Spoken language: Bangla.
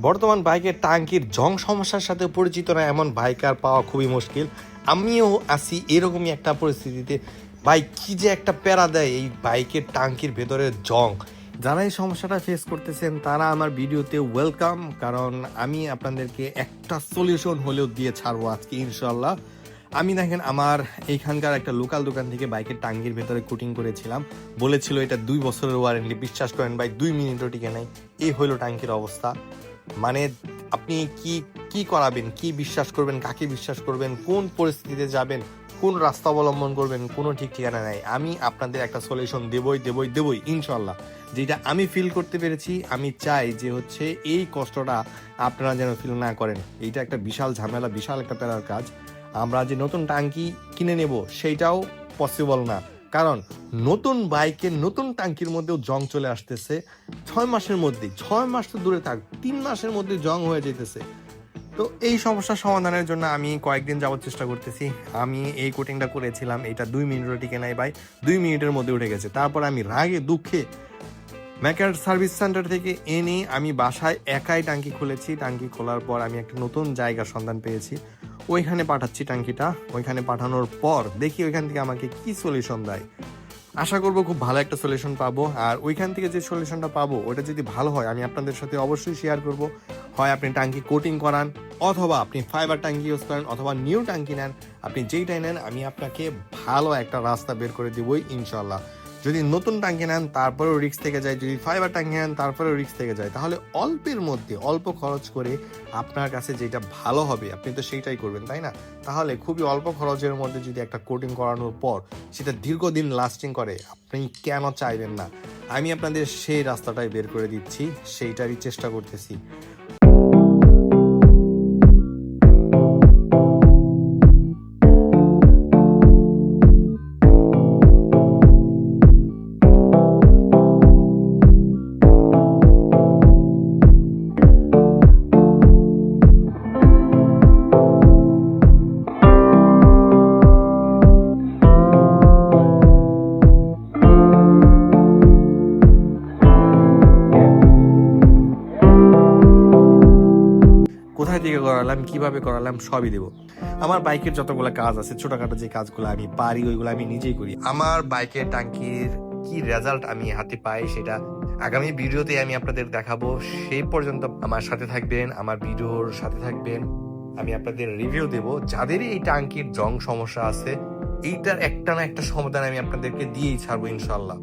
বর্তমান বাইকের টাঙ্কির জং সমস্যার সাথে পরিচিত না এমন বাইকার পাওয়া খুবই মুশকিল। আমিও আছি এরকমই একটা পরিস্থিতিতে। বাইক কি যে একটা প্যারা দেয় এই বাইকের টাঙ্কির ভেতরে জং। যারা এই সমস্যাটা ফেস করতেছেন তারা আমার ভিডিওতে ওয়েলকাম, কারণ আমি আপনাদেরকে একটা সলিউশন হলেও দিয়ে ছাড়বো আজকে ইনশাল্লাহ। আমি দেখেন আমার এইখানকার একটা লোকাল দোকান থেকে বাইকের টাঙ্কির ভেতরে কোটিং করেছিলাম, বলেছিল এটা 2 বছরের ওয়ারেন্টি। বিশ্বাস করেন ভাই, 2 মিনিটও টিকে নাই। এই হইলো টাঙ্কির অবস্থা। মানে আপনি কি কি করাবেন, কি বিশ্বাস করবেন, কাকে বিশ্বাস করবেন, কোন পরিস্থিতিতে যাবেন, কোন রাস্তা অবলম্বন করবেন, কোনো ঠিক ঠিকানা নাই। আমি আপনাদের একটা সলিউশন দেবই ইনশাল্লাহ, যেটা আমি ফিল করতে পেরেছি। আমি চাই যে হচ্ছে এই কষ্টটা আপনারা যেন ফিল না করেন। এইটা একটা বিশাল ঝামেলা, বিশাল একটা প্যারার কাজ। আমরা যে নতুন টাঙ্কি কিনে নেব সেইটাও পসিবল না, কারণ নতুন বাইকের নতুন টাঙ্কির মধ্যেও জং চলে আসতেছে 6 মাসের মধ্যেই। 6 মাস তো দূরে থাক, 3 মাসের মধ্যে জং হয়ে যেতেছে। তো এই সমস্যার সমাধানের জন্য আমি কয়েকদিন যাওয়ার চেষ্টা করতেছি। আমি এই কোটিংটা করেছিলাম, এটা 2 মিনিটও টিকে নাই ভাই, 2 মিনিটের মধ্যে উঠে গেছে। তারপর আমি রাগে দুঃখে মেকার সার্ভিস সেন্টার থেকে এনে আমি বাসায় একাই টাঙ্কি খুলেছি। টাঙ্কি খোলার পর আমি একটা নতুন জায়গার সন্ধান পেয়েছি, ওইখানে পাঠাচ্ছি টাঙ্কিটা। ওইখানে পাঠানোর পর দেখি ওইখান থেকে আমাকে কি সলিউশন দেয়। আশা করবো খুব ভালো একটা সলিউশন পাবো। আর ওইখান থেকে যে সলিউশনটা পাবো ওটা যদি ভালো হয় আমি আপনাদের সাথে অবশ্যই শেয়ার করব। হয় আপনি টাঙ্কি কোটিং করান, অথবা আপনি ফাইবার টাঙ্কি ইউজ করেন, অথবা নিউ টাঙ্কি নেন। আপনি যেইটাই নেন আমি আপনাকে ভালো একটা রাস্তা বের করে দিবই ইনশাল্লাহ। যদি নতুন টাঙ্কি নেন তারপরেও রিস্ক থেকে যায়, যদি ফাইবার টাঙ্কি নেন তারপরেও রিস্ক থেকে যায়, তাহলে অল্পের মধ্যে অল্প খরচ করে আপনার কাছে যেটা ভালো হবে আপনি তো সেইটাই করবেন, তাই না? তাহলে খুবই অল্প খরচের মধ্যে যদি একটা কোটিং করানোর পর সেটা দীর্ঘদিন লাস্টিং করে, আপনি কেন চাইবেন না? আমি আপনাদের সেই রাস্তাটাই বের করে দিচ্ছি, সেইটারই চেষ্টা করতেছি। কোথায় থেকে করালাম, কিভাবে করালাম, সবই দেবো। আমার বাইকের যতগুলো কাজ আছে, ছোটখাটো যে কাজগুলো আমি পারি ওইগুলো আমি নিজেই করি। আমার বাইকের টাঙ্কির কি রেজাল্ট আমি হাতে পাই সেটা আগামী ভিডিওতে আমি আপনাদের দেখাবো। সেই পর্যন্ত আমার সাথে থাকবেন, আমার ভিডিওর সাথে থাকবেন। আমি আপনাদের রিভিউ দেব। যাদের এই টাঙ্কির জং সমস্যা আছে, এইটার একটা না একটা সমাধান আমি আপনাদেরকে দিয়েই ছাড়বো ইনশাল্লাহ।